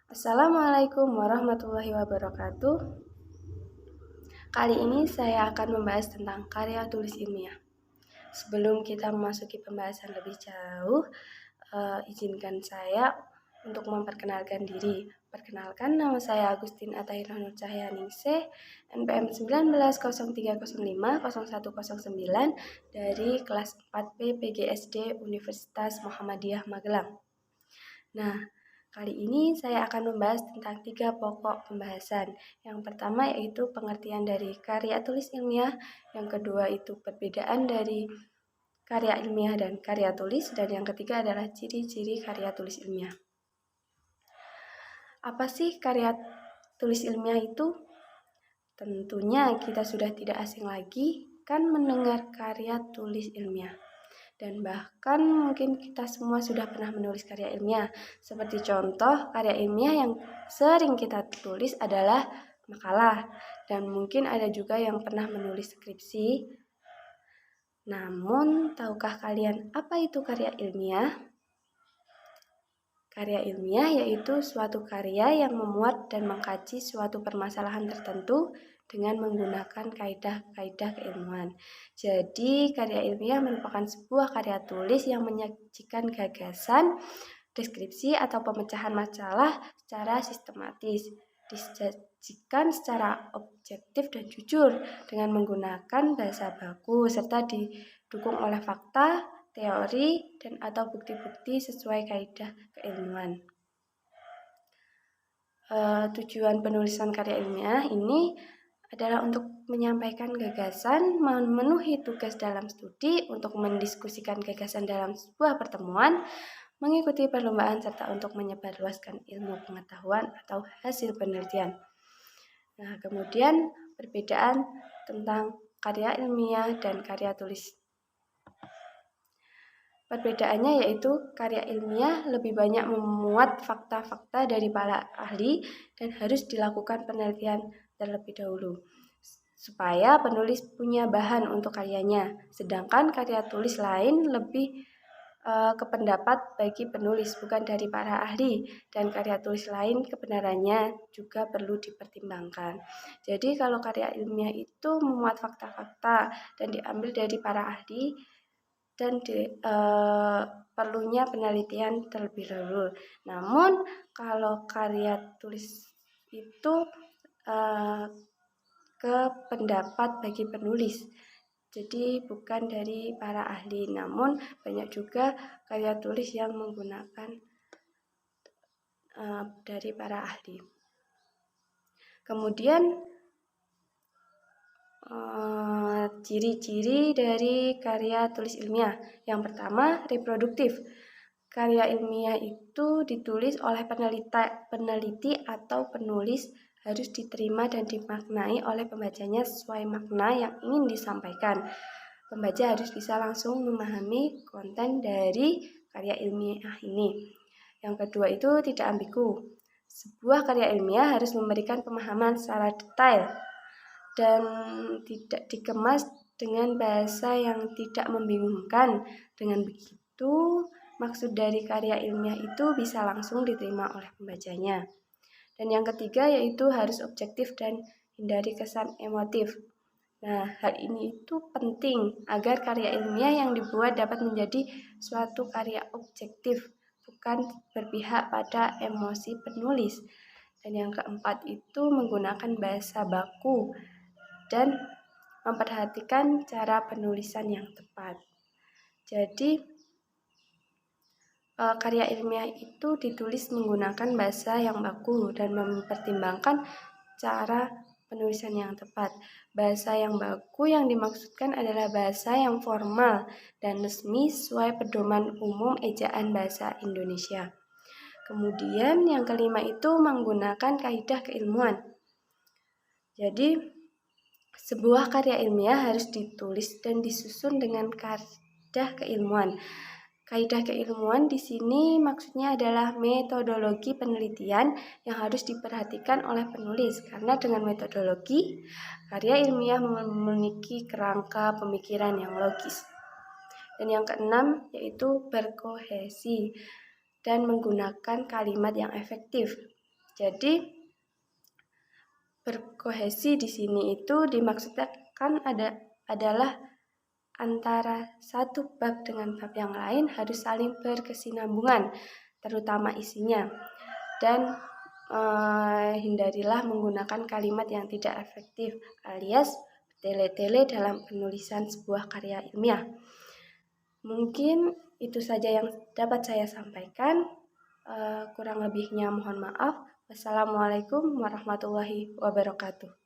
Assalamualaikum warahmatullahi wabarakatuh. Kali ini saya akan membahas tentang karya tulis ilmiah. Sebelum kita memasuki pembahasan lebih jauh, izinkan saya untuk memperkenalkan diri. Perkenalkan, nama saya Agustin Atahira Nur Cahyaningsih, NPM 1903050109 dari kelas 4B PGSD Universitas Muhammadiyah Magelang. Nah, kali ini saya akan membahas tentang 3 pokok pembahasan. Yang pertama yaitu pengertian dari karya tulis ilmiah, yang kedua itu perbedaan dari karya ilmiah dan karya tulis, dan yang ketiga adalah ciri-ciri karya tulis ilmiah. Apa sih karya tulis ilmiah itu? Tentunya kita sudah tidak asing lagi kan mendengar karya tulis ilmiah. Dan bahkan mungkin kita semua sudah pernah menulis karya ilmiah. Seperti contoh, karya ilmiah yang sering kita tulis adalah makalah. Dan mungkin ada juga yang pernah menulis skripsi. Namun, tahukah kalian apa itu karya ilmiah? Karya ilmiah yaitu suatu karya yang memuat dan mengkaji suatu permasalahan tertentu dengan menggunakan kaidah-kaidah keilmuan. Jadi, karya ilmiah merupakan sebuah karya tulis yang menyajikan gagasan, deskripsi atau pemecahan masalah secara sistematis, disajikan secara objektif dan jujur dengan menggunakan bahasa baku serta didukung oleh fakta, teori, dan atau bukti-bukti sesuai kaidah keilmuan. Tujuan penulisan karya ilmiah ini adalah untuk menyampaikan gagasan, memenuhi tugas dalam studi, untuk mendiskusikan gagasan dalam sebuah pertemuan, mengikuti perlombaan, serta untuk menyebarluaskan ilmu pengetahuan atau hasil penelitian. Nah, kemudian perbedaan tentang karya ilmiah dan karya tulis. Perbedaannya yaitu karya ilmiah lebih banyak memuat fakta-fakta dari para ahli dan harus dilakukan penelitian terlebih dahulu supaya penulis punya bahan untuk karyanya. Sedangkan karya tulis lain lebih ke pendapat bagi penulis, bukan dari para ahli, dan karya tulis lain kebenarannya juga perlu dipertimbangkan. Jadi kalau karya ilmiah itu memuat fakta-fakta dan diambil dari para ahli dan perlunya penelitian terlebih dahulu. Namun kalau karya tulis itu ke pendapat bagi penulis. Jadi bukan dari para ahli, namun banyak juga karya tulis yang menggunakan dari para ahli. Kemudian ciri-ciri dari karya tulis ilmiah. Yang pertama, reproduktif. Karya ilmiah itu ditulis oleh peneliti atau penulis, harus diterima dan dimaknai oleh pembacanya sesuai makna yang ingin disampaikan. Pembaca harus bisa langsung memahami konten dari karya ilmiah ini. Yang kedua itu tidak ambigu. Sebuah karya ilmiah harus memberikan pemahaman secara detail dan tidak dikemas dengan bahasa yang tidak membingungkan. Dengan begitu, maksud dari karya ilmiah itu bisa langsung diterima oleh pembacanya. Dan yang ketiga yaitu harus objektif dan hindari kesan emotif. Nah, hal ini itu penting agar karya ilmiah yang dibuat dapat menjadi suatu karya objektif, bukan berpihak pada emosi penulis. Dan yang keempat itu menggunakan bahasa baku dan memperhatikan cara penulisan yang tepat. Jadi, karya ilmiah itu ditulis menggunakan bahasa yang baku dan mempertimbangkan cara penulisan yang tepat. Bahasa yang baku yang dimaksudkan adalah bahasa yang formal dan resmi sesuai pedoman umum ejaan bahasa Indonesia. Kemudian yang kelima itu menggunakan kaidah keilmuan. Jadi, sebuah karya ilmiah harus ditulis dan disusun dengan kaidah keilmuan. Kaidah keilmuan di sini maksudnya adalah metodologi penelitian yang harus diperhatikan oleh penulis, karena dengan metodologi karya ilmiah memiliki kerangka pemikiran yang logis. Dan yang keenam yaitu berkohesi dan menggunakan kalimat yang efektif. Jadi berkohesi di sini itu dimaksudkan adalah antara satu bab dengan bab yang lain harus saling berkesinambungan, terutama isinya. Dan hindarilah menggunakan kalimat yang tidak efektif alias tele-tele dalam penulisan sebuah karya ilmiah. Mungkin itu saja yang dapat saya sampaikan. Kurang lebihnya mohon maaf. Wassalamualaikum warahmatullahi wabarakatuh.